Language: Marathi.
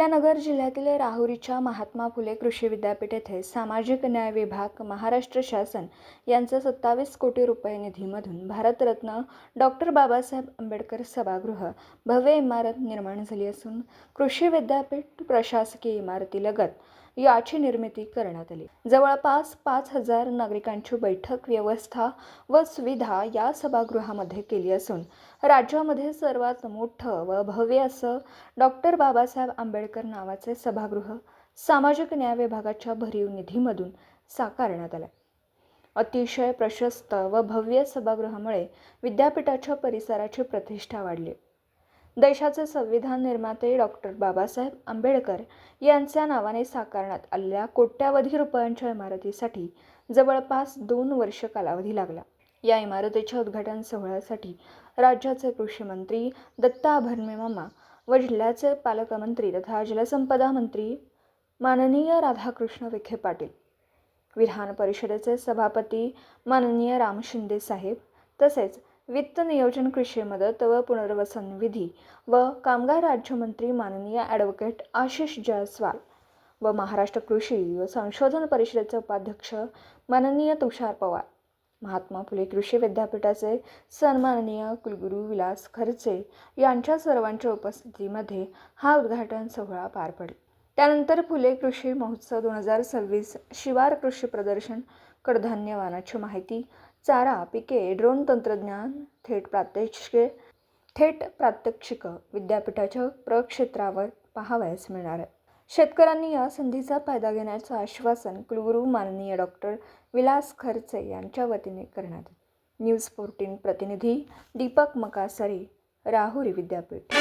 अहिल्यानगर जिल्ह्यातील राहुरीच्या महात्मा फुले कृषी विद्यापीठ येथे सामाजिक न्याय विभाग महाराष्ट्र शासन यांचा 27 कोटी रुपये निधीमधून भारतरत्न डॉक्टर बाबासाहेब आंबेडकर सभागृह भव्य इमारत निर्माण झाली असून कृषी विद्यापीठ प्रशासकीय इमारतीलगत याची निर्मिती करण्यात आली। जवळपास 5,000 नागरिकांची बैठक व्यवस्था व सुविधा या सभागृहामध्ये केली असून राज्यामध्ये सर्वात मोठं व भव्य असं डॉक्टर बाबासाहेब आंबेडकर नावाचे सभागृह सामाजिक न्याय विभागाच्या भरीव निधीमधून साकारण्यात आले। अतिशय प्रशस्त व भव्य सभागृहामुळे विद्यापीठाच्या परिसराची प्रतिष्ठा वाढली। देशाचे संविधान निर्माते डॉक्टर बाबासाहेब आंबेडकर यांच्या नावाने साकारण्यात आलेल्या कोट्यावधी रुपयांच्या इमारतीसाठी जवळपास 2 वर्ष कालावधी लागला। या इमारतीच्या उद्घाटन सोहळ्यासाठी राज्याचे कृषी मंत्री दत्ता भरणे व जिल्ह्याचे पालकमंत्री तथा जलसंपदा मंत्री माननीय राधाकृष्ण विखे पाटील, विधान परिषदेचे सभापती माननीय राम शिंदे साहेब तसेच वित्त नियोजन, कृषी मदत व पुनर्वसन विधी व कामगार राज्यमंत्री माननीय ॲडव्होकेट आशिष जयस्वाल व महाराष्ट्र कृषी व संशोधन परिषदेचे उपाध्यक्ष माननीय तुषार पवार, महात्मा फुले कृषी विद्यापीठाचे सन्माननीय कुलगुरू विलास खर्चे यांच्या सर्वांच्या उपस्थितीमध्ये हा उद्घाटन सोहळा पार पडला। त्यानंतर फुले कृषी महोत्सव 2026, शिवार कृषी प्रदर्शन, कडधान्य वाणाची माहिती, चारा पिके, ड्रोन तंत्रज्ञान, थेट प्रात्यक्षिक विद्यापीठाच्या प्रक्षेत्रावर पाहावयास मिळणार आहे। शेतकऱ्यांनी या संधीचा फायदा घेण्याचे आश्वासन कुलगुरू माननीय डॉक्टर विलास खर्चे यांच्या वतीने करण्यात आले। न्यूज 14 प्रतिनिधी दीपक मकासरे, राहुरी विद्यापीठ।